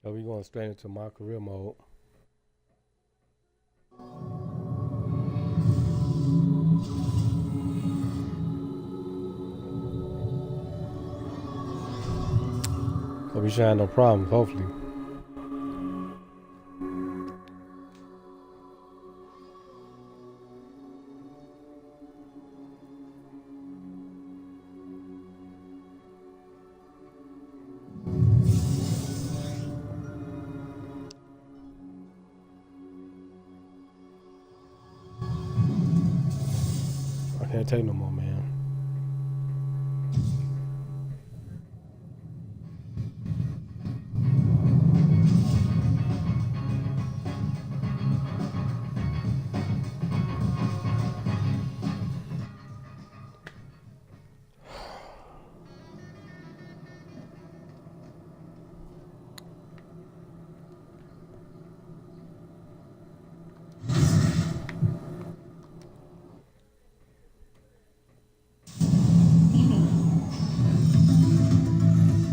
So we going straight into my career mode. So we should have no problems, hopefully. I can't take no more, man.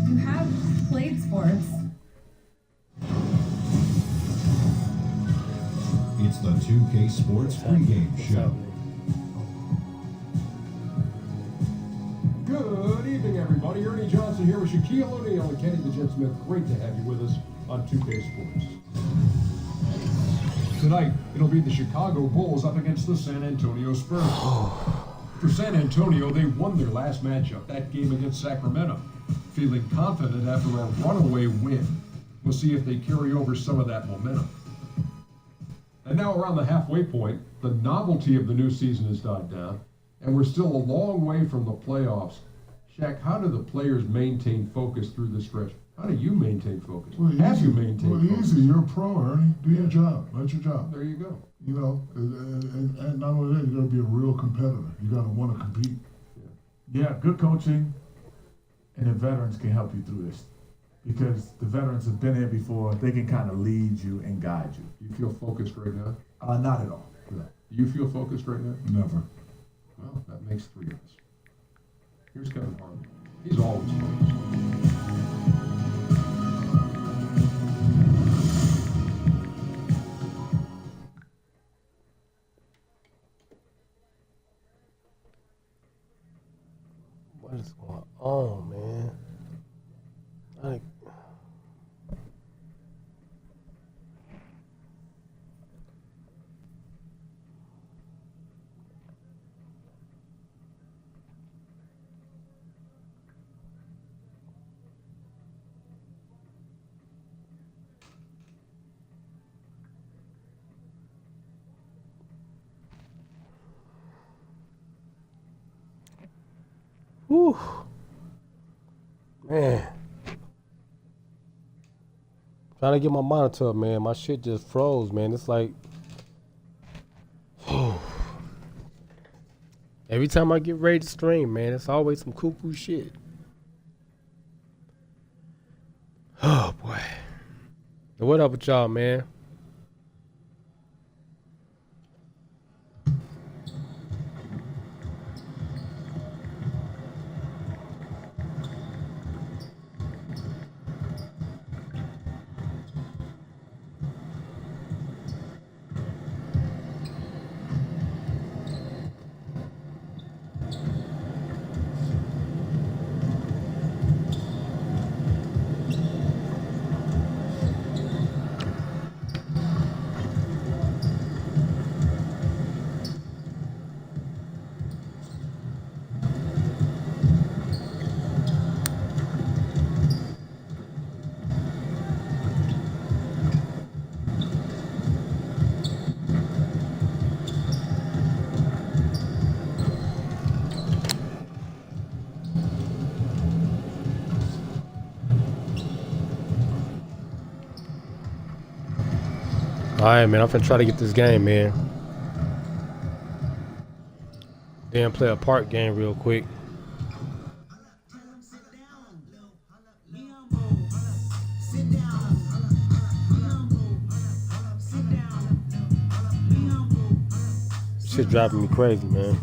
You have played sports. It's the 2K Sports pregame show. Good evening, everybody. Ernie Johnson here with Shaquille O'Neal and Kenny the Jet Smith. Great to have you with us on 2K Sports. Tonight, it'll be the Chicago Bulls up against the San Antonio Spurs. For San Antonio, they won their last matchup, that game against Sacramento, feeling confident after a runaway win. We'll see if they carry over some of that momentum. And now around the halfway point, the novelty of the new season has died down, and we're still a long way from the playoffs. Shaq, how do the players maintain focus through the stretch? How do you maintain focus? Have you maintained focus? Easy. You're a pro, Ernie. Do your job. That's your job. There you go. You know, and not only that, you got to be a real competitor. You got to want to compete. Yeah, good coaching and the veterans can help you through this because the veterans have been here before. They can kind of lead you and guide you. You feel focused right now? Not at all. No. Do you feel focused right now? Never. Well, that makes three of us. Here's Kevin Harlan. He's always focused. What is going on, man? Like, whew. Man. Trying to get my monitor up, man. My shit just froze, man. It's like, every time I get ready to stream, man, it's always some cuckoo shit. Oh, boy. What up with y'all, man? Alright, man, I'm finna try to get this game, man. Then play a park game real quick. Shit driving me crazy, man.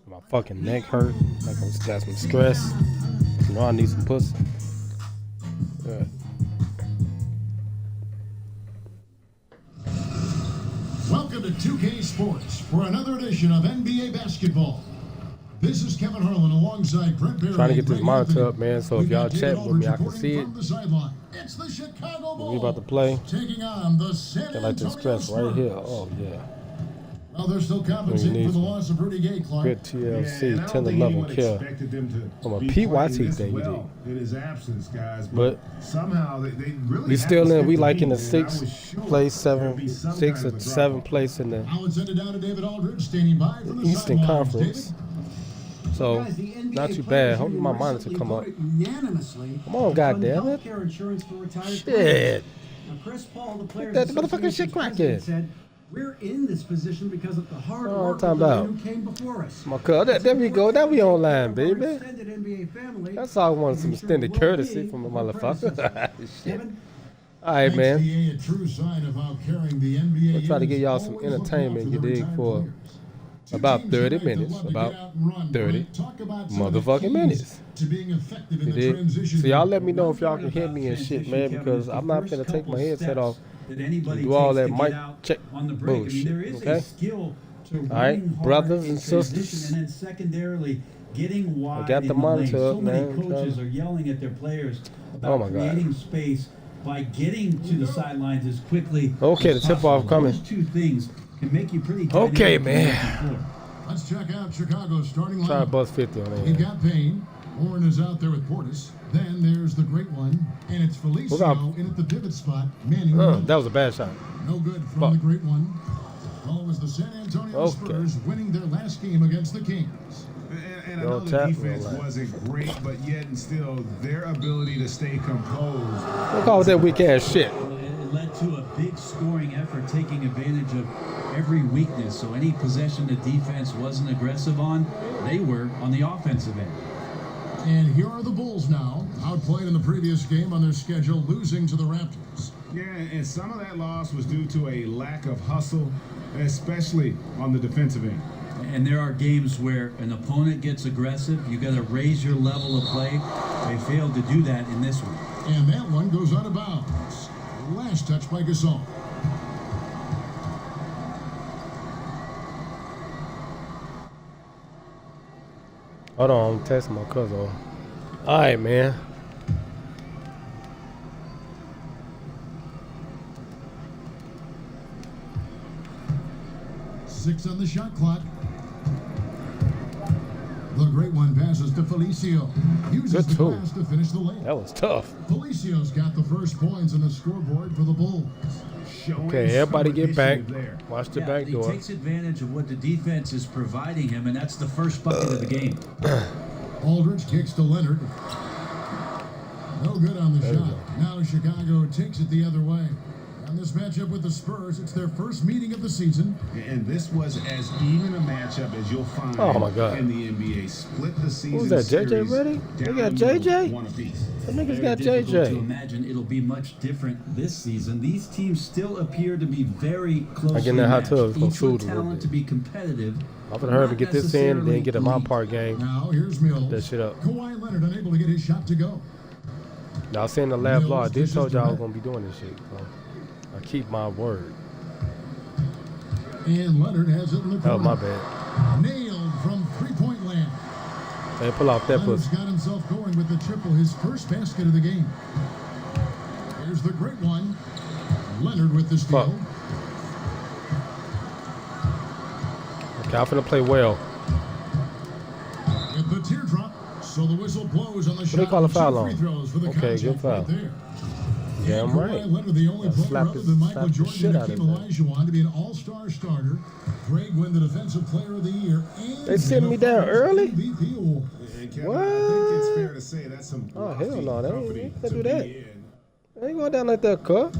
My fucking neck hurt. Like I got some stress. You know I need some pussy. Good. Welcome to 2K Sports for another edition of NBA basketball. This is Kevin Harlan alongside Brent Barry. Trying to get this Greg monitor Anthony. up, man. So if We've y'all got chat David with Aldridge me, I can reporting see it. from the sideline. It's the Chicago Bulls. We about to play. Taking on the San Got like this Antonio stress right here. Spurs. Oh yeah. Well, they're still compensating need for the some loss of Rudy Gay, Clark. Good TLC, and I don't 10 to think 11 anyone kill. expected them to I'm a be PYT playing this thing, well in his absence, guys. But somehow they really we still haven't in. We skipped like in the beat, and I was sixth sure place, there'd be some sixth kind or of a seventh drop-off. place in the Now it's ended down to David Aldridge standing by from the Eastern sidelines. Conference. David? So Guys, the NBA not too Players bad. Hope Union my monitor recently come up. voted unanimously Come on, to fund goddammit. healthcare insurance for retired Shit. players. Now, Chris Paul, the Players that motherfucking Association's shit president, cracking. said, "We're in this position because of the hard Oh, work of time the about. men who came before us." My cuz, there we go. Now we online, baby. Extended NBA family That's all I wanted, some to ensure extended the courtesy well-being from a of our motherfucker. predecessors. Shit. Kevin? All right, man. XDA, a true sign of how caring the NBA We'll try to is. give y'all some Always look out entertainment, for you the dig, retired for players. Two about teams 30 tonight that minutes, love to about get out and run. 30 Talk about some of the motherfucking keys minutes. to being effective in You the dig? transition. So y'all let me know if y'all can hear me and shit, man, because I'm not finna take my headset off and do all that mic check bullshit, okay? All right, brothers and sisters. And then secondarily, getting wide. I got the in monitor lane. up, So many man. coaches are yelling at their players Oh about my God. creating space by getting to the sidelines as quickly. Okay, as the tip-off possible. coming. Those two things can make you pretty. Okay, dynamic man. on the floor. Let's check out Chicago's starting Try to lineup. bust 50 on You've there. got Payne. Warren is out there with Portis. Then there's the great one, and it's Felicio Without- in at the pivot spot. Manning. That was a bad shot. No good from Fuck. the great one. Well, it was the San Antonio Okay. Spurs winning their last game against the Kings. And I Yo, know the tap, defense yo, like- wasn't great, but yet and still, their ability to stay composed. What call that weak ass shit? It led to a big scoring effort, taking advantage of every weakness. So any possession the defense wasn't aggressive on, they were on the offensive end. And here are the Bulls now, outplayed in the previous game on their schedule, losing to the Raptors. Yeah, and some of that loss was due to a lack of hustle, especially on the defensive end. And there are games where an opponent gets aggressive. You got to raise your level of play. They failed to do that in this one. And that one goes out of bounds. Last touch by Gasol. Hold on, I'm testing my cousin. All right, man. Six on the shot clock. The great one passes to Felicio. Uses Good the tool. glass to finish the layup. That was tough. Felicio's got the first points on the scoreboard for the Bulls. Showing Okay, everybody some get back. initiative there. Watch the Yeah, back he door. takes advantage of what the defense is providing him, and that's the first bucket of the game. Aldridge kicks to Leonard. No good on the There you shot. go. Now Chicago takes it the other way. On this matchup with the Spurs, it's their first meeting of the season. And this was as even a matchup as you'll find Oh, my God. in the NBA. Split the season. Who's that, JJ series ready? They down got the middle, JJ? one apiece. Them niggas Very got difficult to JJ. imagine it'll be much different this season. These teams still appear to be very closely get in that hot tub, matched. it's gonna Each food with a little talent bit. to be competitive. I'm gonna hurry up and get this in and then get a my elite. part game. Now here's Mills. That shit up. Kawhi Leonard unable to get his shot to go. Y'all seen the lab law. I did Mills told y'all I was dishes gonna be doing this shit. So I keep my word. And Leonard has it in the Oh, corner. my bad. Nailed from three-point land. Hey, pull off that Leonard's pussy. got himself going with the triple, his first basket of the game. Here's the great one. Leonard with the steal. Fuck. Okay, I'm finna play well. With the teardrop, so the whistle blows on the shot. they call a and two foul on? free throws for the Okay, good contact foul. right there. Damn And right. Kawhi Leonard, the only I'll player slap other his- than slap Michael the Jordan shit and out of Hakeem him. Olajuwon to be an all-star starter. Greg win the Defensive Player of the Year. And They sent me down the early? MVP award. And Kevin, What? I think it's fair to say that's some Oh, lofty hell no, they ain't- company they to do be that. in. I ain't going down like that, cuz.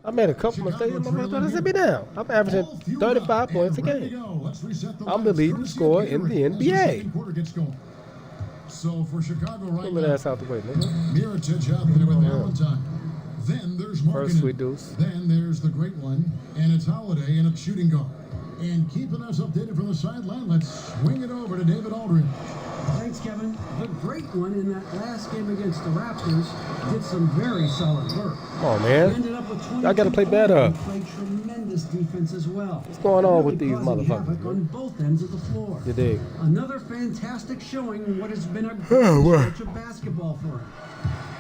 I made a couple Chicago mistakes. My trailing motherfucker set me here. down. I'm averaging All fueled 35 up points a and ready to game. go. Let's reset the I'm the lines. leading Courtesy scorer of in the Gatorade as NBA. second quarter gets going. So for Chicago right Pull that now, ass out the way, nigga. Mirotic out there with Oh, yeah. Valentine. Then there's First Markkanen. sweet deuce. Then there's the great one, and it's Holiday in a shooting guard. And keeping us updated from the sideline, let's swing it over to David Aldridge. Thanks, Kevin. The great one in that last game against the Raptors did some very solid work. Come on, man. Ended up with 22 Y'all got to play better. and played tremendous defense as well. What's going on with Really these causing motherfuckers, havoc on both ends of the floor. You dig? Another fantastic showing in what has been a great stretch of basketball for him.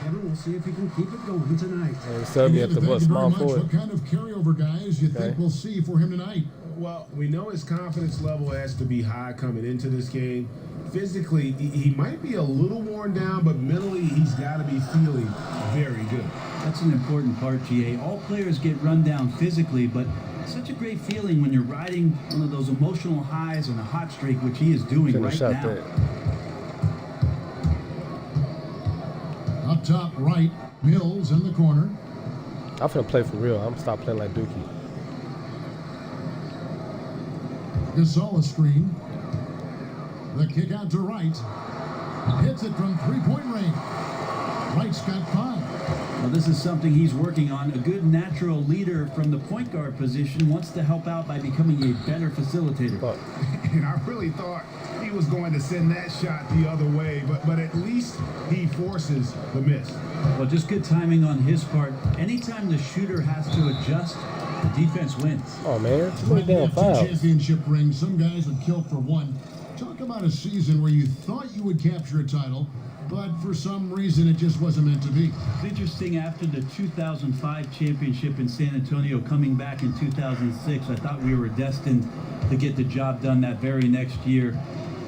Kevin, we'll see if he can keep it going tonight. Hey, sub me at the Thank bus, you very small much. forward. What kind of carryover guys you think we'll see for him tonight? Well, we know his confidence level has to be high coming into this game. Physically, he might be a little worn down, but mentally, he's got to be feeling very good. That's an important part, GA. All players get run down physically, but it's such a great feeling when you're riding one of those emotional highs on a hot streak, which he is doing Finish right out now. there. Up top right, Mills in the corner. I'm finna play for real. I'm gonna stop playing like Dookie. Gasol screen. The kick out to Wright. Hits it from three-point range. Wright's got 5. Well, this is something he's working on. A good natural leader from the point guard position wants to help out by becoming a better facilitator. Fuck. And I really thought he was going to send that shot the other way, but at least he forces the miss. Well, just good timing on his part. Anytime the shooter has to adjust, the defense wins. Oh, man. Too many damn Two fouls. championship rings. Some guys would kill for one. Talk about a season where you thought you would capture a title, but for some reason it just wasn't meant to be. It's interesting, after the 2005 championship in San Antonio, coming back in 2006, I thought we were destined to get the job done that very next year.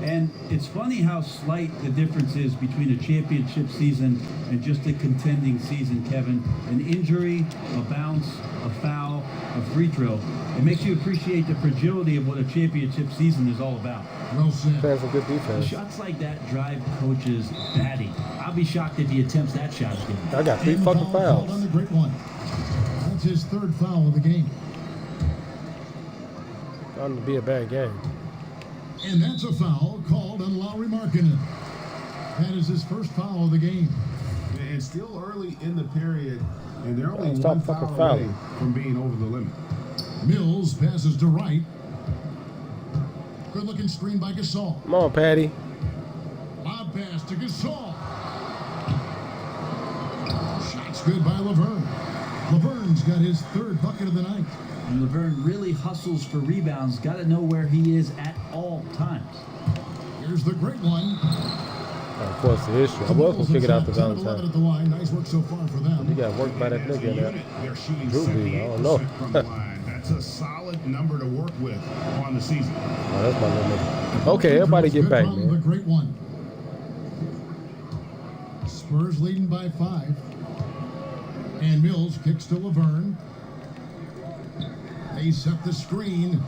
And it's funny how slight the difference is between a championship season and just a contending season, Kevin. An injury, a bounce, a foul, a free throw. It makes you appreciate the fragility of what a championship season is all about. Well said. Playing some good defense. Shots like that drive coaches batty. I'll be shocked if he attempts that shot again. I got 3 And the fucking foul called fouls. on the great one. That's his 3rd foul of the game. Going to be a bad game. And that's a foul called on Lauri Markkanen. That is his 1st foul of the game. And still early in the period, and they're only Stop one fucking foul away fouling. from being over the limit. Mills passes to Wright. Good looking screen by Gasol. Come on, Patty. Lob pass to Gasol. Shots good by Laverne. Laverne's got his 3rd bucket of the night. And Laverne really hustles for rebounds. Got to know where he is at all times. Here's the great one. Of course, the issue. I was going to figure it out the 10 of 11 at Valentine. the line. Nice work so far for them. You got worked by that As a nigga in there. unit, they're shooting Drew Brees, I don't know. 78% from the line. That's a solid number to work with on the season. Oh, that's my little nigga. Okay, everybody get Good back, run, The man. great one. Spurs leading by 5. And Mills kicks to Laverne. They set the screen.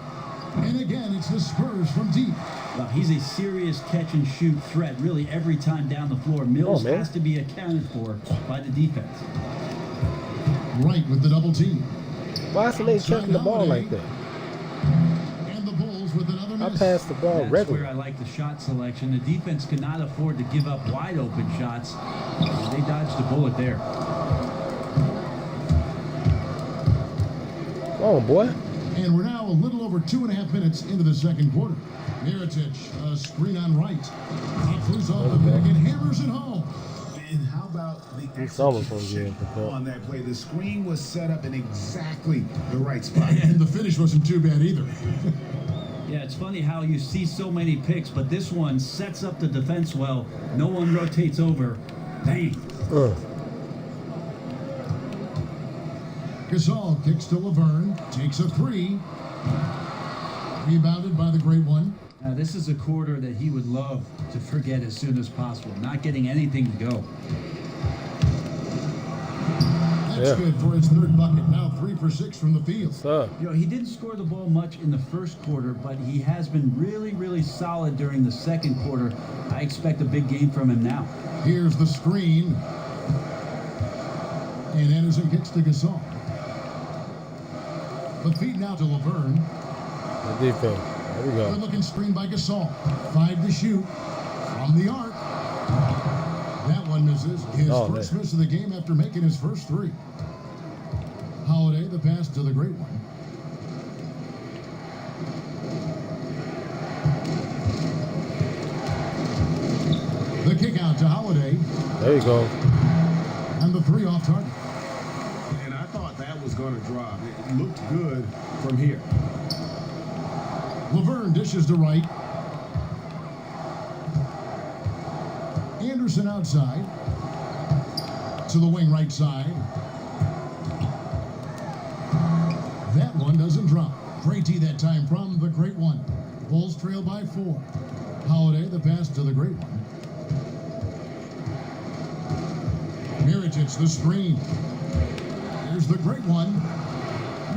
And again, it's the Spurs from deep. Well, he's a serious catch-and-shoot threat, really, every time down the floor. Mills man. has to be accounted for by the defense. Wright with the double team. Why isn't they catching the ball like that? And the Bulls with another I miss. passed the ball That's where regularly. I like the shot selection. The defense cannot afford to give up wide-open shots. They dodged the bullet there. Come on, boy. And we're now a little over 2.5 minutes into the 2nd quarter. Mirotic, a screen on Wright. Flew off the back and hammers it home. And how about the It's almost gonna execution be able to on that play? The screen was set up in exactly the right spot. And the finish wasn't too bad either. Yeah, it's funny how you see so many picks, but this one sets up the defense well. No one rotates over. Bang. Gasol kicks to Laverne, takes a 3. Rebounded by the great one. Now, this is a quarter that he would love to forget as soon as possible. Not getting anything to go. That's good for his 3rd bucket. Now 3 for 6 from the field. What's up? You know, he didn't score the ball much in the first quarter, but he has been really, really solid during the 2nd quarter. I expect a big game from him now. Here's the screen. And Anderson kicks to Gasol. The feed now to Laverne. The defense. There we go. Good looking screen by Gasol. 5 to shoot. From the arc. That one misses. His first miss of the game after making his first 3. Holiday, the pass to the great one. out to Holiday. There you go. And the 3 off target. And I thought that was going to drop. It looked good from here. Laverne dishes to right. Anderson outside. To the wing right side. That one doesn't drop. Freighty that time from the Great One. Bulls trail by 4. Holiday the pass to the Great One. Mirotic the screen. Here's the Great One.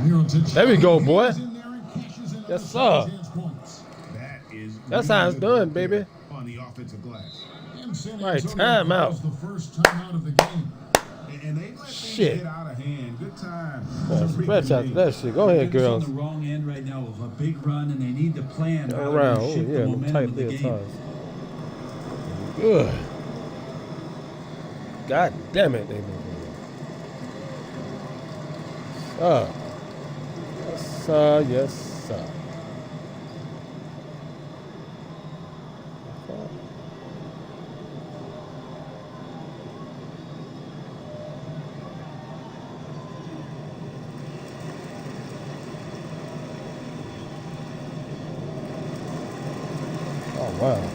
Mirotic. There we go, boy. Yes, sir. That is That's how it's done, baby. On the offensive glass. Right, time out. The first time out of the game. And they let Shit. things get out of hand. Good time. Scratch out that shit. Go ahead, They're girls. on the wrong end right now of a big run, and they need to plan Turn how around. to Oh, shift yeah, the them momentum tight of the little game. ties. Good. God damn it, they moving. Yes, sir. Yes, sir. Oh, wow.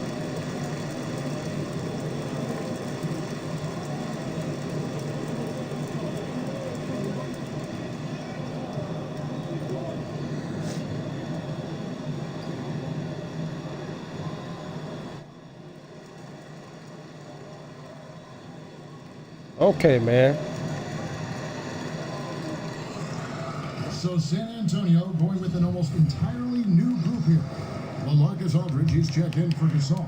Okay, man. So San Antonio going with an almost entirely new group here. LaMarcus Aldridge is checked in for Gasol.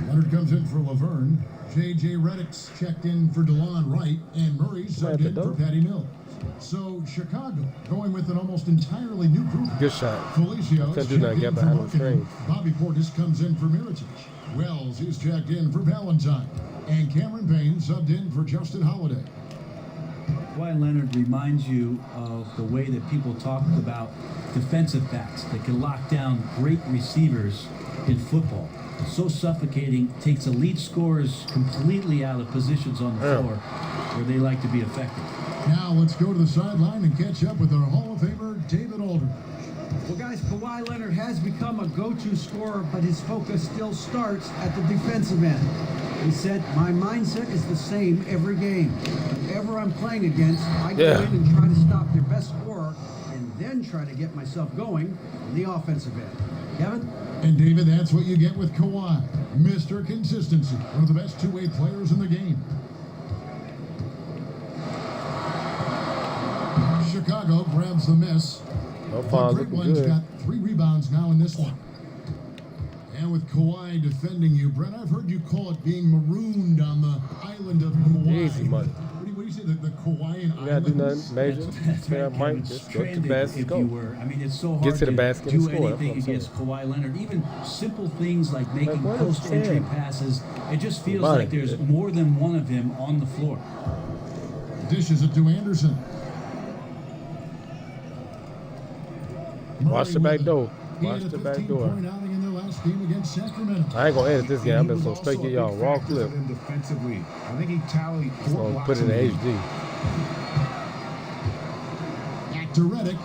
Leonard comes in for Laverne. J.J. Redick's checked in for DeLon Wright. And Murray's subbed in for Patty Mills. So Chicago going with an almost entirely new group. Good shot. Felicio Couldn't is do nothing. checked in Get for behind the Markkanen. screen. Bobby Portis comes in for Mirotic. Wells is checked in for Valentine. And Cameron Payne subbed in for Justin Holiday. Kawhi Leonard reminds you of the way that people talk about defensive backs that can lock down great receivers in football. So suffocating, takes elite scorers completely out of positions on the floor where they like to be effective. Now let's go to the sideline and catch up with our Hall of Famer, David Aldridge. Well, guys, Kawhi Leonard has become a go-to scorer, but his focus still starts at the defensive end. He said, my mindset is the same every game. Whoever I'm playing against, I go in and try to stop their best scorer and then try to get myself going on the offensive end. Kevin? And David, that's what you get with Kawhi. Mr. Consistency, one of the best two-way players in the game. Chicago grabs the miss. No The fouls Great looking One's good. got 3 rebounds now in this one. And with Kawhi defending you, Brent, I've heard you call it being marooned on the island of Kauai. Easy money. What do you say, the Kauaian You gotta do Islands? nothing major. That's Yeah, right, Mike, Kevin. just go to the Stranded, basket, if go. you were. I mean, it's so hard Get to the basket and do score, that's what anything I'm saying. against Kawhi Leonard. Even simple things like making what is post-entry that? passes. It just feels Money. like there's more than one of him on the floor. Dishes it to Anderson. Watch the Murray back with door. He Watch had a the back door. 15-point outing in their last game against Sacramento. I ain't gonna edit this game. I'm He just was gonna straight also get a y'all big raw factor clip. for them defensively. I think he tallied 4 So blocks put it in the game. HD. Back to Redick.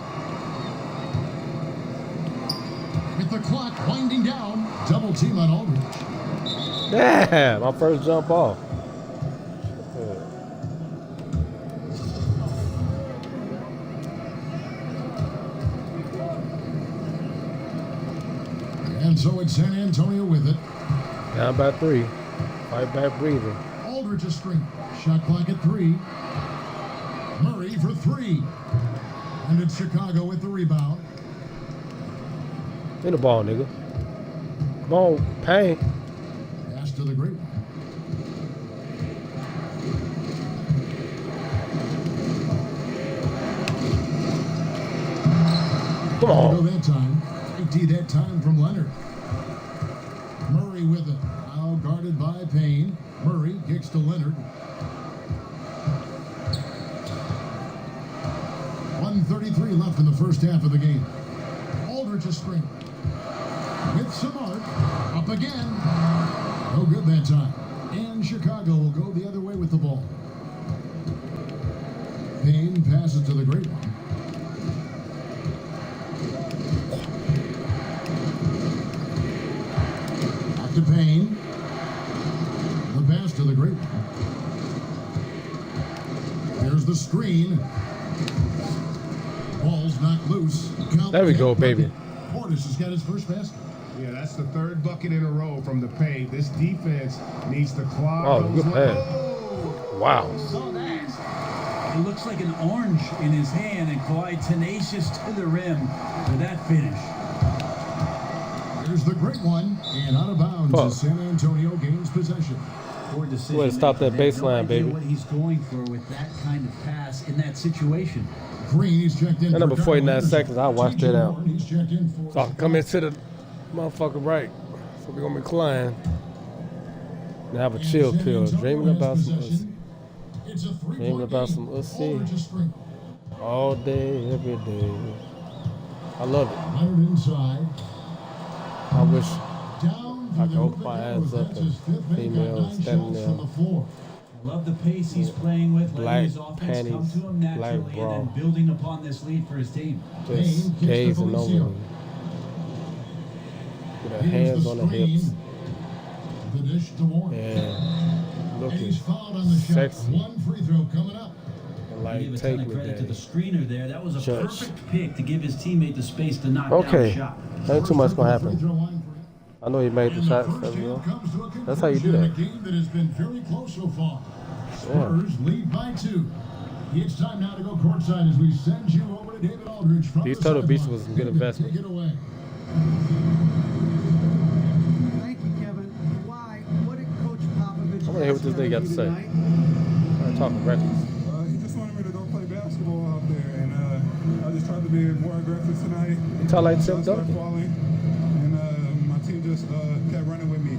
With the clock winding down, double team on Aldridge. Damn, my first jump off. And so it's San Antonio with it. Down by 3. Fight back breathing. Aldridge a screen. Shot clock at 3. Murray for 3. And it's Chicago with the rebound. In the ball, nigga. Come on, Payne. Pass to the Great One. Come Go on. that time. 80 that time from Leonard. Murray with it. Now guarded by Payne. Murray kicks to Leonard. 1:33 left in the first half of the game. Aldridge a screen. With Samart. Up again. No good that time. And Chicago will go the other way with the ball. Payne passes to the great one. Back to Payne. The pass to the great one. There's the screen. Ball's knocked loose. There we go, baby. Portis has got his first basket. Yeah, that's the third bucket in a row from the paint. This defense needs to claw. Oh, good pass. Wow. Saw that. It looks like an orange in his hand, and Kawhi tenacious to the rim for that finish. There's the great one, and out of bounds as San Antonio gains possession. Poor decision. Go ahead and stop that They have no baseline, idea baby. what he's going for with that kind of pass in that situation. Green, he's checked in. That number for 49 Carolina. seconds, I'll watch that out. He's checked in for So I can come into the motherfucker right. So we're gonna be recline and have a chill pill. Dreaming about some ussy. It's a Dreaming about some ussy all day, every day. I love it. Leonard inside. I wish Down I could open my eyes up and females standing there. Love the pace he's playing with, letting Black his offense come panties, to him naturally, black and bra. then building upon this lead for his team. Just gazing over me. With her hands on her hips. The dish to Warren. And And looking he's fouled on the shot. sexy. One free throw coming up. and Give like a take ton of me credit to the there. screener there. That was a Judge. perfect pick to give his teammate the space to knock down Okay. the shot. Ain't too much gonna Free happen. throw line for him. I know he made the And shot. first So, you know. half comes to a That's how you do conclusion in that. a game that has been very close so far. Spurs lead by 2. It's time now to go courtside as we send you over to David Aldridge from These the Turtle Beasts sideline. was a good David, investment. Take it away. Thank you, Kevin. Why? What did Coach Popovich I wanna hear what this nigga got to say. I'm talking reckless. He just wanted me to go play basketball out there, and I just tried to be more aggressive tonight. You talk like Tim Shots started Duncan. falling, and my team just kept running with me.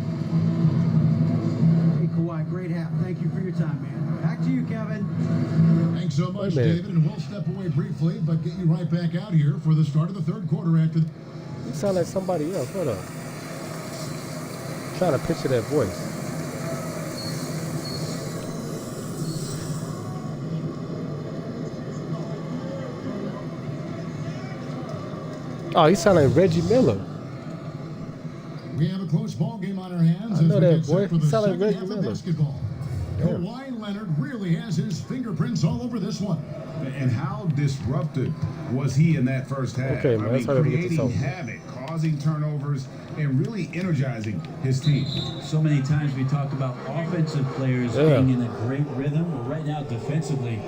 Hey, Kawhi, great half. Thank you for your time, man. Back to you, Kevin. Thanks so much, Wait a minute. David, and we'll step away briefly, but get you right back out here for the start of the third quarter after. You sound like somebody else. Hold up. Trying to picture that voice. Oh, he sound like Reggie Miller. We have a close ball game on our hands I know as we that get set boy. for He the sound like second Reggie half of Miller. basketball. Damn. Kawhi Leonard really has his fingerprints all over this one. And how disruptive was he in that first half? Okay, man, let's hurry up and get this creating over. havoc, causing turnovers, and really energizing his team. So many times we talk about offensive players Yeah. being in a great rhythm. Well, right now, defensively,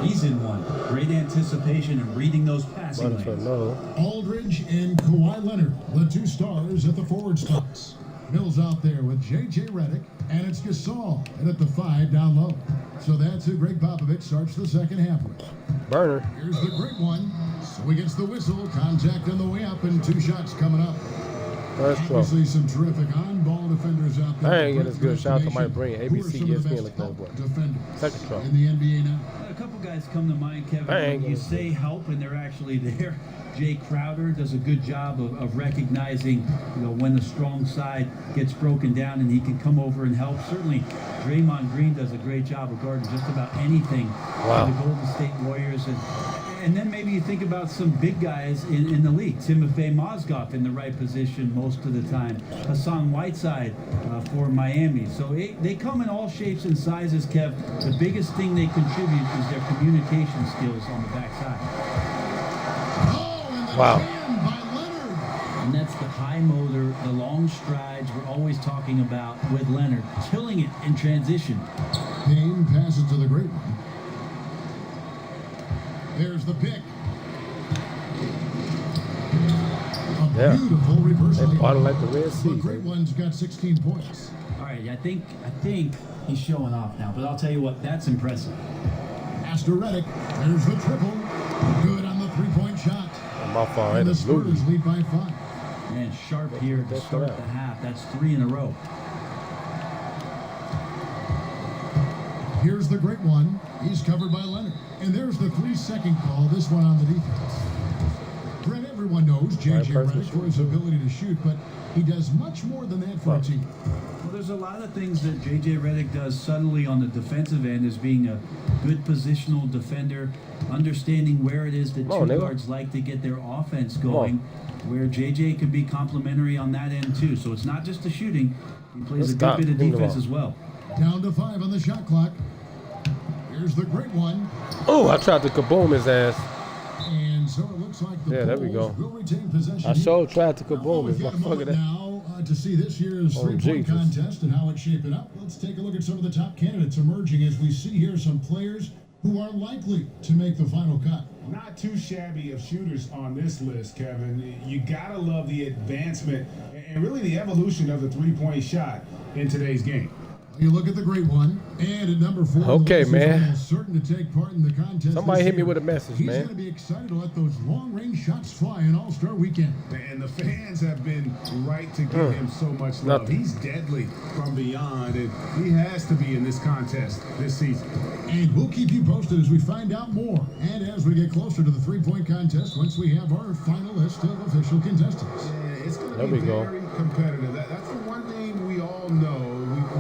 he's in one. Great anticipation and reading those passing Rutherford, lanes. no. Aldridge and Kawhi Leonard, the two stars at the forward spots. Mills out there with J.J. Redick, and it's Gasol and at the 5 down low. So that's who Greg Popovich starts the second half with. Burner. Here's the great one. So he gets the whistle, contact on the way up, and 2 shots coming up. First throw. Obviously some terrific on-ball defenders out there. I ain't getting as good a shot to Mike Breen. Who are ABC, some of the ESPN, best look at that boy. defenders Second throw. in the NBA now. A couple guys come to mind, Kevin. I ain't When you gonna say help and they're actually there. Jay Crowder does a good job of recognizing, when the strong side gets broken down and he can come over and help. Certainly, Draymond Green does a great job of guarding just about anything Wow. for the Golden State Warriors. And then maybe you think about some big guys in the league. Timofey Mozgov in the right position most of the time. Hassan Whiteside for Miami. So they come in all shapes and sizes, Kev. The biggest thing they contribute is their communication skills on the backside. Wow. By Leonard. And that's the high motor, the long strides we're always talking about with Leonard. Killing it in transition. Payne passes to the great one. There's the pick. A Yeah. beautiful reverse. They layup. party like the Red Sea. The great one's got 16 points. All right, I think he's showing off now, but I'll tell you what, that's impressive. Astor Redick. There's the triple. Good on the three-point shot. My fault. And Ain't the a blue. Spurs lead by 5. Man, sharp here to That's start right. the half. That's 3 in a row. Here's the great one. He's covered by Leonard. And there's the 3-second call. This one on the defense. Brett, everyone knows knows J.J. Redick for his ability to shoot, but he does much more than that for a team. Well, there's a lot of things that J.J. Redick does subtly on the defensive end as being a good positional defender, understanding where it is that two guards like to get their offense going, where J.J. can be complimentary on that end too. So it's not just the shooting. He plays a good bit of defense as well. Down to 5 on the shot clock. Here's the great one. Oh, I tried to kaboom his ass. And so it looks like the there we go. will retain possession. I showed tried to kaboom his motherfucker. Now to see this year's three-point contest and how it's shaping up. Let's take a look at some of the top candidates emerging as we see here some players who are likely to make the final cut. Not too shabby of shooters on this list, Kevin. You gotta love the advancement and really the evolution of the three-point shot in today's game. You look at the great one, and at number 4, okay, man. Certain to take part in the contest. Somebody hit me with a message, He's man. He's going to be excited to let those long-range shots fly in All-Star Weekend. And the fans have been right to give him so much love. He's deadly from beyond, and he has to be in this contest this season. And we'll keep you posted as we find out more, and as we get closer to the three-point contest once we have our final list of official contestants. Yeah, it's going to be very competitive. That's the one thing we all know.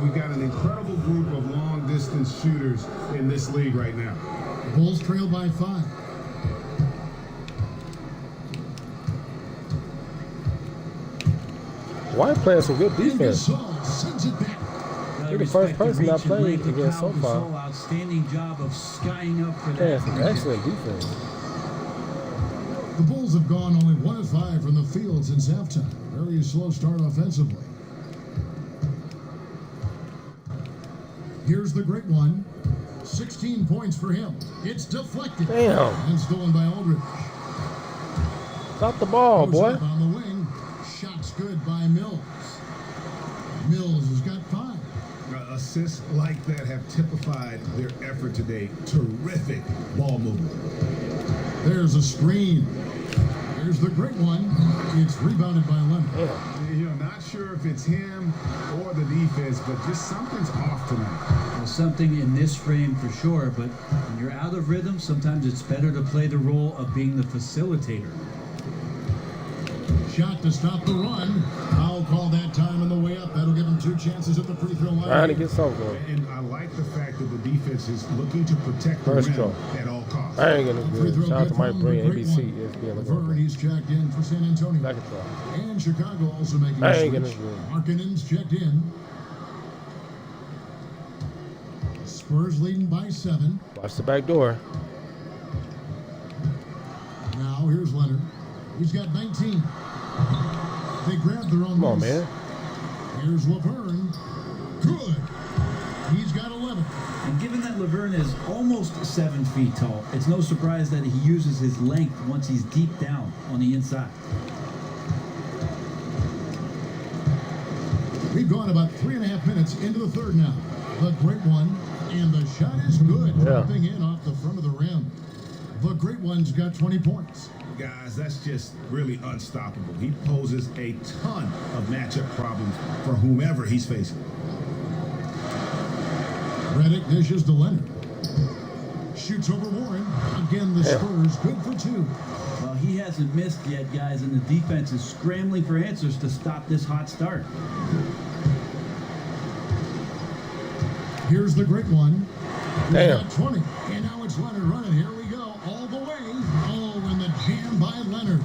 We've got an incredible group of long-distance shooters in this league right now. The Bulls trail by 5. White playing some good defense. Sends it back. You're the first person I played against so far. Outstanding job of skying up for that. Yeah, some excellent defense. The Bulls have gone only 1 of 5 from the field since halftime. Very slow start offensively. Here's the great one. 16 points for him. It's deflected. Damn. And stolen by Aldridge. Stop the ball, boy. On the wing. Shots good by Mills. Mills has got 5. Assists like that have typified their effort today. Terrific ball movement. There's a screen. Here's the great one. It's rebounded by Leonard. Yeah. You know, not sure if it's him or the defense, but just something's off tonight. Well, something in this frame for sure, but when you're out of rhythm, sometimes it's better to play the role of being the facilitator. Shot to stop the run. Foul call that time on the way up. That'll give him 2 chances at the free throw line. Trying to get something going. And I like the fact that the defense is looking to protect the rim at all costs. I ain't gonna do it. Shout out to Mike Breen, ABC, ESPN. He's checked in for San Antonio. Back and try. And Chicago also making I a ain't gonna switch. do it. Markkanen's checked in. Spurs leading by 7. Watch the back door. Now here's Leonard. He's got 19. They grabbed their own. Come on, man. Here's Laverne. Good. He's got 11. And given that Laverne is almost 7 feet tall, it's no surprise that he uses his length once he's deep down on the inside. We've gone about 3.5 minutes into the third now. The great one, and the shot is good. Dropping in off the front of the rim. The great one's got 20 points. Guys, that's just really unstoppable. He poses a ton of matchup problems for whomever he's facing. Redick dishes to Leonard. Shoots over Warren. Again, the Spurs good for 2. Well, he hasn't missed yet, guys, and the defense is scrambling for answers to stop this hot start. Here's the great one. Damn. 20. And now it's Leonard running. Here we go. All the way. Oh, and the jam by Leonard.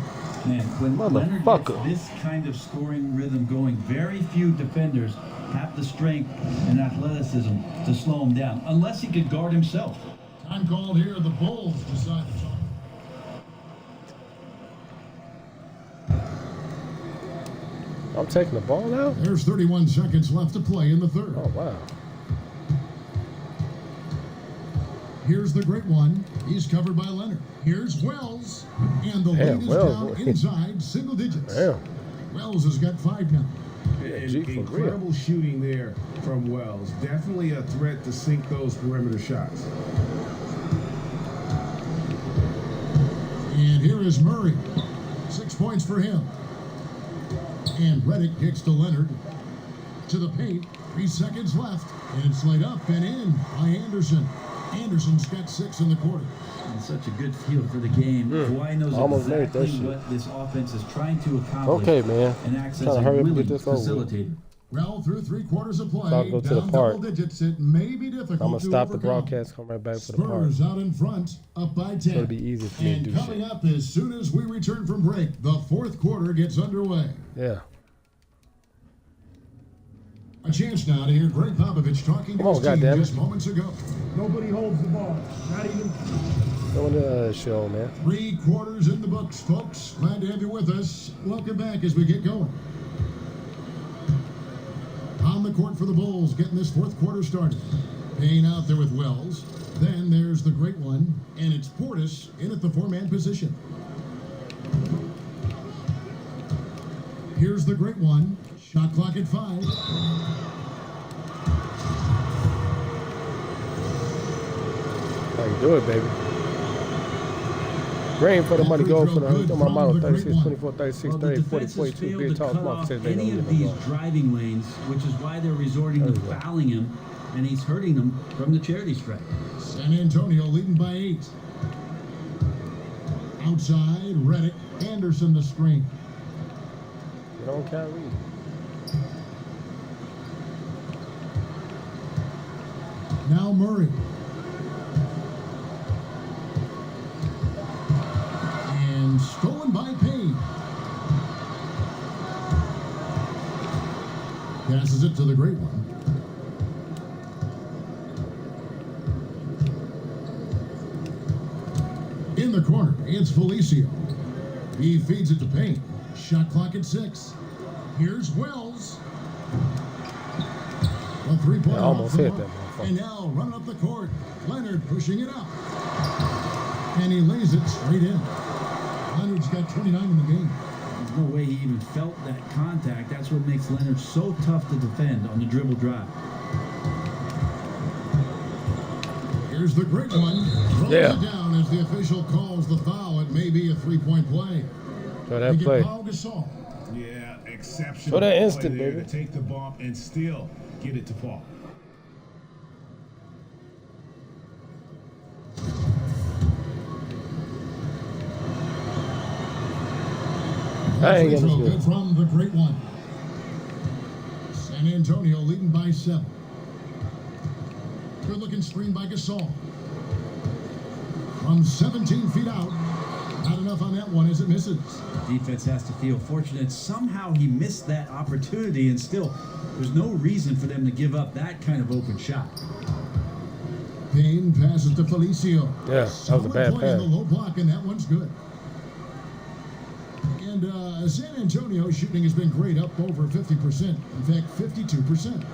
Man, when Leonard gets this kind of scoring rhythm going, very few defenders have the strength and athleticism to slow him down, unless he could guard himself. Time called here. The Bulls decide the time. I'm taking the ball now? There's 31 seconds left to play in the third. Oh, wow. Here's the great one. He's covered by Leonard. Here's Wells. And the lead is down inside single digits. Wells has got 5 now. Incredible shooting there from Wells. Definitely a threat to sink those perimeter shots. And here is Murray. 6 points for him. And Redick kicks to Leonard. To the paint. 3 seconds left. And it's laid up and in by Anderson. Anderson's got 6 in the quarter. And such a good feel for the game. Kawhi knows Almost made that exactly shit. what this offense is trying to accomplish. Okay, man. And acts Trying as to a hurry up and willing get this over with. facilitator. Well, through 3 quarters of play, I'll go to the down park. double digits, it may be difficult I'm gonna to stop the overcome. broadcast, come right back for the park. Spurs out in front, up by 10. It'll be easy for me to And do coming shit. up as soon as we return from break, the 4th quarter gets underway. Yeah. A chance now to hear Greg Popovich talking to Come on, his team goddammit. just moments ago. Nobody holds the ball. Not even. Going to the show, man. 3 quarters in the books, folks. Glad to have you with us. Welcome back as we get going. On the court for the Bulls, getting this 4th quarter started. Payne out there with Wells. Then there's the great one, and it's Portis in at the 4-man position. Here's the great one. Shot clock at 5. How you do it, baby? Rain for the money, go for the my model 36, 24, 36, 30, 40, 42, big talk, come on, says they any don't of need these no more. driving lanes, which is why they're resorting to fouling him, and he's hurting them from the charity stripe. San Antonio leading by 8. Outside, Redick, Anderson the screen. You don't carry. Now Murray. And stolen by Payne. Passes it to the great one. In the corner, it's Felicio. He feeds it to Payne. Shot clock at 6. Here's Wells. A 3-point I almost hit that motherfucker. And now running up the court. Leonard pushing it up. And he lays it straight in. Leonard's got 29 in the game. There's no way he even felt that contact. That's what makes Leonard so tough to defend on the dribble drive. Here's the great one. Throws Yeah. it down as the official calls the foul. It may be a 3-point play. So that They get play. Paul Gasol. Yeah, exceptional. So that play instant, there baby. to take the bump and still get it to fall. I ain't Free gonna throw do it. good from the great one. San Antonio leading by 7. Good looking screen by Gasol. From 17 feet out. Not enough on that one as it misses. Defense has to feel fortunate. Somehow he missed that opportunity, and still, there's no reason for them to give up that kind of open shot. Payne passes to Felicio. Yeah, that was a bad Solid play in pass. the low block, and that one's good. And San Antonio's shooting has been great, up over 50%. In fact, 52%.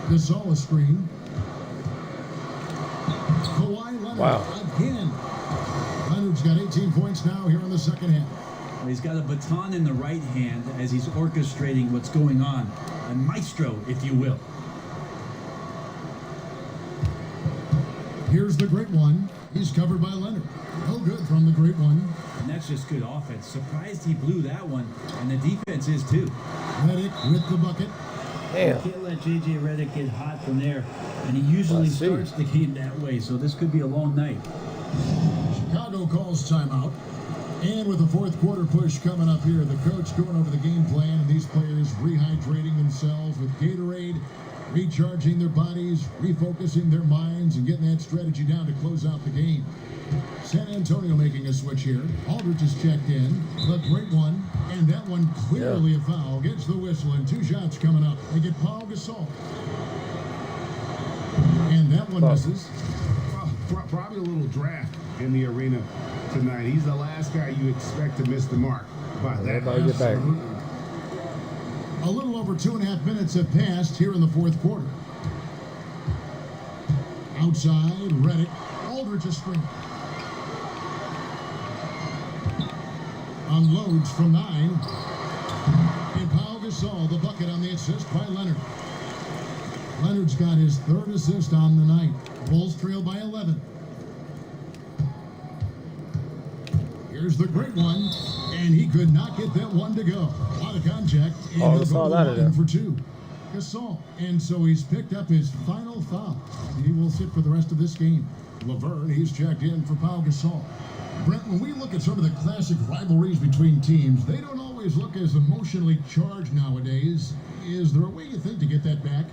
Gasol a screen. Kawhi Leonard Wow. again. Leonard's got 18 points now here in the second half. Well, he's got a baton in the right hand as he's orchestrating what's going on. A maestro, if you will. Here's the great one. He's covered by Leonard. No good from the great one. And that's just good offense. Surprised he blew that one, and the defense is too. Redick with the bucket. Damn. Can't let J.J. Redick get hot from there, and he usually Let's see. starts the game that way, so this could be a long night. Chicago calls timeout. And with the 4th quarter push coming up here, the coach going over the game plan, and these players rehydrating themselves with Gatorade, recharging their bodies, refocusing their minds, and getting that strategy down to close out the game. San Antonio making a switch here. Aldridge is checked in. The great one. And that one clearly a foul. Gets the whistle, and 2 shots coming up. They get Paul Gasol. And that one misses. Probably a little draft in the arena tonight. He's the last guy you expect to miss the mark. But that Everybody get back. A little over 2.5 minutes have passed here in the 4th quarter. Outside, Redick. Aldridge a screen. Unloads from 9. And Paul Gasol, the bucket on the assist by Leonard. Leonard's got his 3rd assist on the night. Bulls trail by 11. Here's the great one. And he could not get that one to go. A lot of contact. And Oh, he'll it's go all to out of the line there. for 2. Gasol. And so he's picked up his final foul. He will sit for the rest of this game. Laverne, he's checked in for Pau Gasol. Brent, when we look at some of the classic rivalries between teams, they don't always look as emotionally charged nowadays. Is there a way you think to get that back?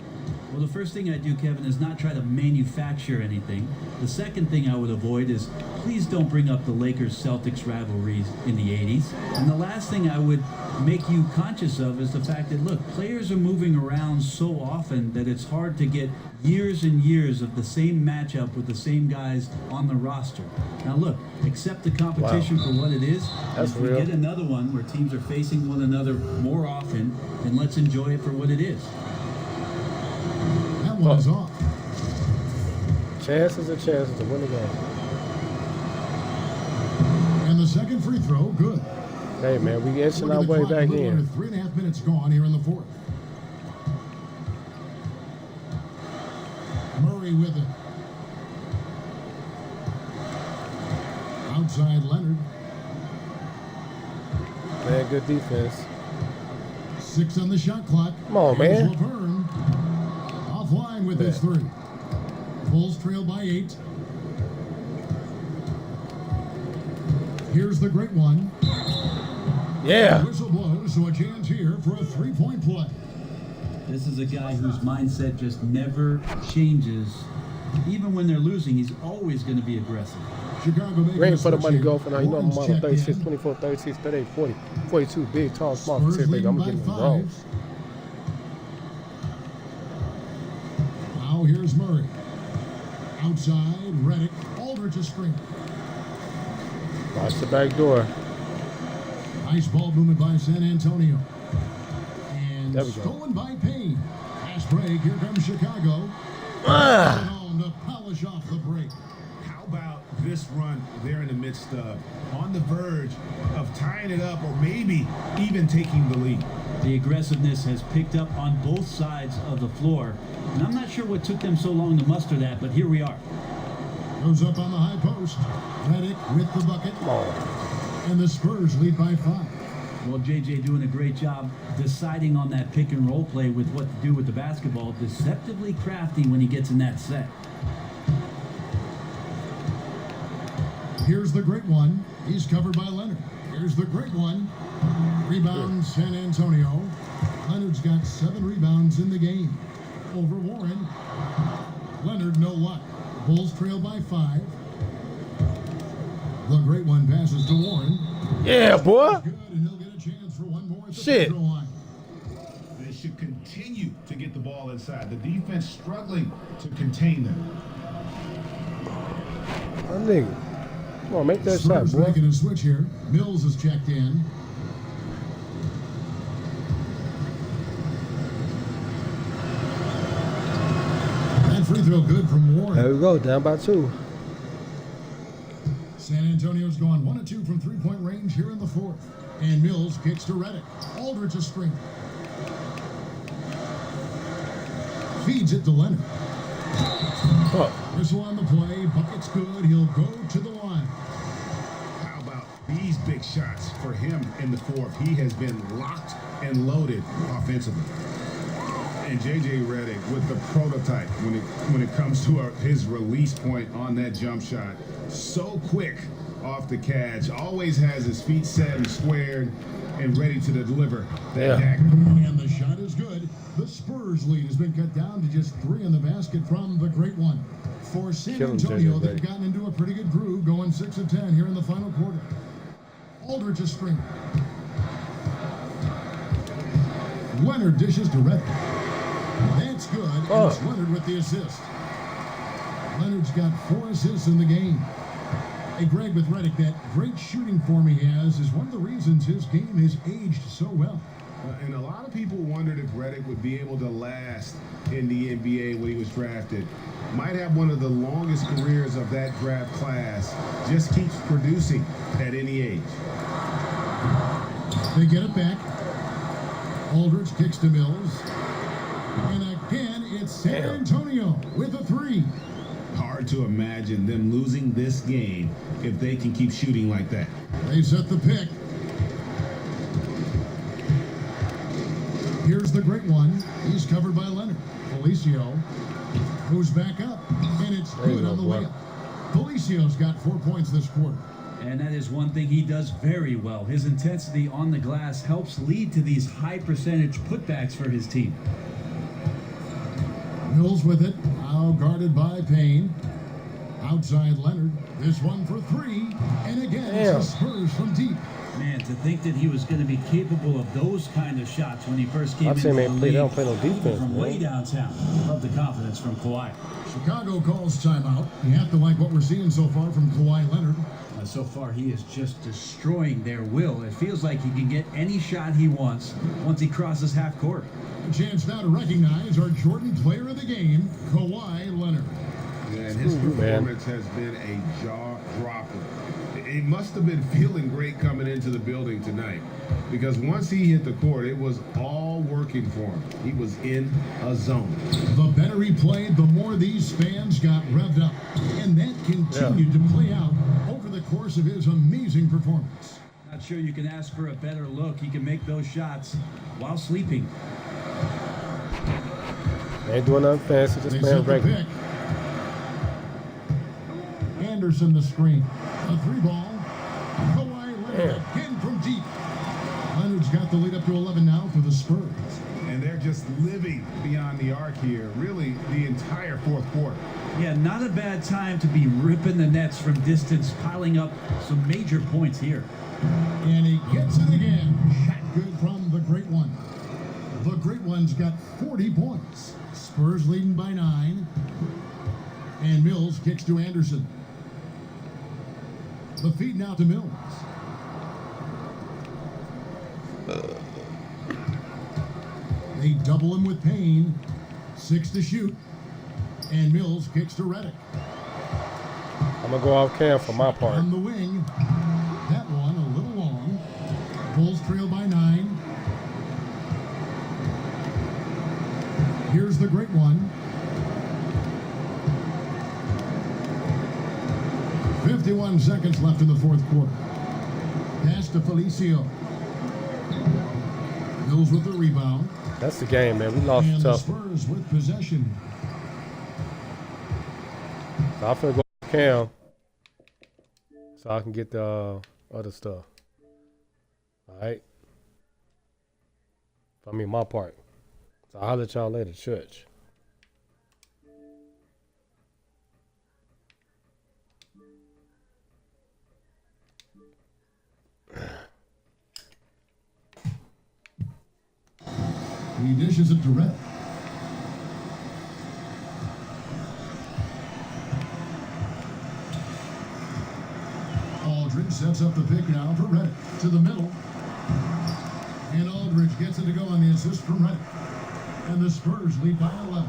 Well, the first thing I do, Kevin, is not try to manufacture anything. The second thing I would avoid is please don't bring up the Lakers-Celtics rivalries in the 80s. And the last thing I would make you conscious of is the fact that, look, players are moving around so often that it's hard to get years and years of the same matchup with the same guys on the roster. Now, look, accept the competition for what it is. That's if we real. get another one where teams are facing one another more often, then let's enjoy it for what it is. That one is off. Chances and chances to win the game. And the second free throw, good. Hey, man, we inching Look our at the way clock, back a little under in. 3.5 minutes gone here in the fourth. Murray with it. Outside Leonard. Man, good defense. 6 on the shot clock. Come on, Here's man. Laverne. Offline with his 3. Bulls trail by 8. Here's the great one. Yeah. Whistle blows, so a chance here for a 3-point play. This is a guy whose mindset just never changes. Even when they're losing, he's always going to be aggressive. Chicago making Ready a for the switch money here. go for now. You know I'm Warren's on checked 36, in. 24, 36, 38, 40, 42, big, tall, small. Spurs Big, I'm leading getting by wrong. 5. Now here's Murray. Outside, Redick. Aldridge a screen. Watch the back door. Nice ball movement by San Antonio. And There we go. stolen by Payne. Fast break. Here comes Chicago. On to polish off the break. How about this run they're in the midst of, on the verge of tying it up or maybe even taking the lead? The aggressiveness has picked up on both sides of the floor. And I'm not sure what took them so long to muster that, but here we are. Goes up on the high post. Redick with the bucket. And the Spurs lead by 5. Well, JJ doing a great job deciding on that pick and roll play with what to do with the basketball. Deceptively crafty when he gets in that set. Here's the great one. He's covered by Leonard. Here's the great one. Rebound San Antonio. Leonard's got 7 rebounds in the game. Over Warren. Leonard no luck. Bulls trail by 5. The great one passes to Warren. Yeah, boy. Good, and he'll get a chance for one more at the Shit. free throw line. They should continue to get the ball inside. The defense struggling to contain them. My nigga. Come on, make that shot, Spurs boy. making a switch here. Mills is checked in. That free throw good from Warren. There we go, down by 2. San Antonio's gone 1 of 2 from 3-point range here in the fourth. And Mills kicks to Redick. Aldridge a screen. Feeds it to Leonard. Oh, Whistle on the play. Bucket's good. He'll go to the line. How about these big shots for him in the fourth? He has been locked and loaded offensively. And J.J. Redick with the prototype when it comes to his release point on that jump shot. So quick off the catch. Always has his feet set and squared and ready to deliver that dagger. And the shot is good. The Spurs lead has been cut down to just 3 in the basket from the great one. For San Kill him, Antonio, JJ they've Redick. gotten into a pretty good groove, going 6 of 10 here in the final quarter. Aldridge a screen. Leonard dishes to Redick. That's good. And it's Leonard with the assist. Leonard's got 4 assists in the game. Hey, Greg, with Redick, that great shooting form he has is one of the reasons his game has aged so well. And a lot of people wondered if Redick would be able to last in the NBA when he was drafted. Might have one of the longest careers of that draft class. Just keeps producing at any age. They get it back. Aldridge kicks to Mills. And again, it's San Antonio with a 3. Hard to imagine them losing this game if they can keep shooting like that. They set the pick. Here's the great one. He's covered by Leonard. Felicio moves back up, and it's good on the way up. Felicio's got 4 points this quarter. And that is one thing he does very well. His intensity on the glass helps lead to these high percentage putbacks for his team. Mills with it, now guarded by Payne. Outside Leonard, this one for three, and again it's the Spurs from deep. Man, to think that he was going to be capable of those kind of shots when he first came into the league. They don't play no defense, from way downtown. Love the confidence from Kawhi. Chicago calls timeout. You have to like what we're seeing so far from Kawhi Leonard. So far, he is just destroying their will. It feels like he can get any shot he wants once he crosses half court. A chance now to recognize our Jordan player of the game, Kawhi Leonard. Yeah, and his performance has been a jaw-dropper. He must have been feeling great coming into the building tonight, because once he hit the court, it was all working for him. He was in a zone. The better he played, the more these fans got revved up. And that continued to play out over the course of his amazing performance. Not sure you can ask for a better look. He can make those shots while sleeping. They ain't doing nothing fancy, just playing regular. Anderson the screen. A three ball. Kawhi Leonard again from deep. Leonard's got the lead up to 11 now for the Spurs. And they're just living beyond the arc here, really the entire fourth quarter. Yeah, not a bad time to be ripping the nets from distance, piling up some major points here. And he gets it again. Shot good from the Great One. The Great One's got 40 points. Spurs leading by 9. And Mills kicks to Anderson. The feed now to Mills. They double him with Payne. 6 to shoot. And Mills kicks to Redick. I'm going to go off cam for my part. On the wing. That one a little long. Bulls trail by 9. Here's the Great One. 51 seconds left in the fourth quarter. Pass to Felicio. Mills with the rebound. That's the game, man. We lost and tough. The Spurs with possession. So I'm finna go off cam so I can get the other stuff. All right. I mean, my part. So I'll holler at y'all later, church. He dishes it to Redick. Aldridge sets up the pick now for Redick. To the middle. And Aldridge gets it to go on the assist from Redick. And the Spurs lead by 11.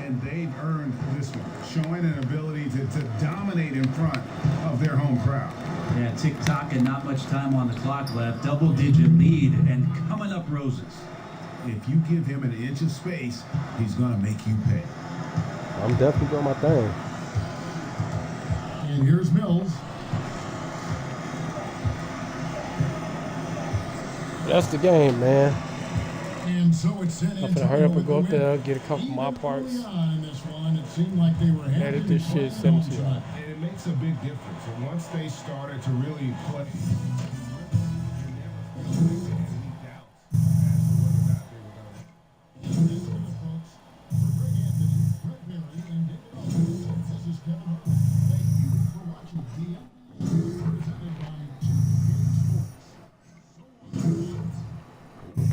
And they've earned this one, showing an ability to dominate in front of their home crowd. Yeah, tick-tock and not much time on the clock left. Double-digit lead and coming up roses. If you give him an inch of space, he's going to make you pay. I'm definitely doing my thing. And here's Mills. That's the game, man. And so it's San Antonio. I'm finna hurry up and go up there, get a couple of my parts. Edit this shit, send it to y'all. And it makes a big difference. And once they started to really play,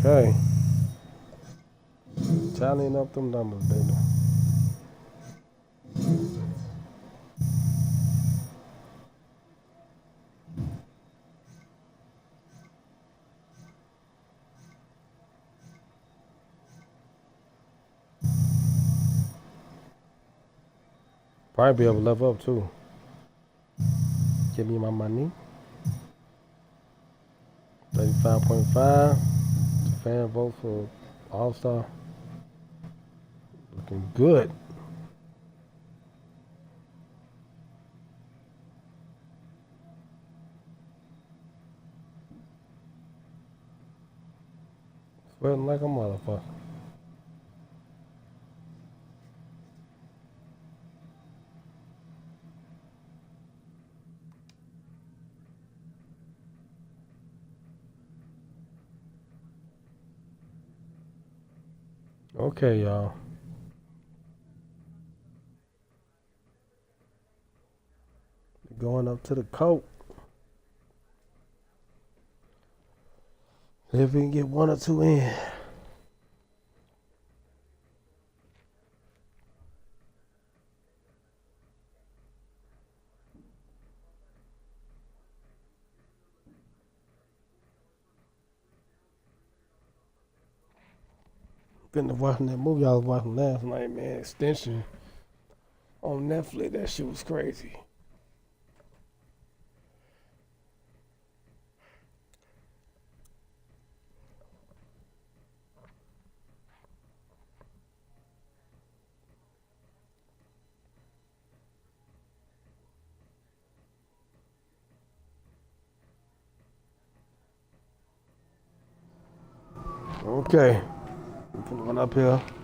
Okay. Tallying up them numbers, baby. Probably be able to level up too. Give me my money. 35.5. Fan vote for All-Star. Looking good. Sweating like a motherfucker. Okay, y'all. Going up to the coat. See if we can get 1 or 2 in. Been watching that movie I was watching last night, man. Extension on Netflix. That shit was crazy. Okay. I'm gonna run up here.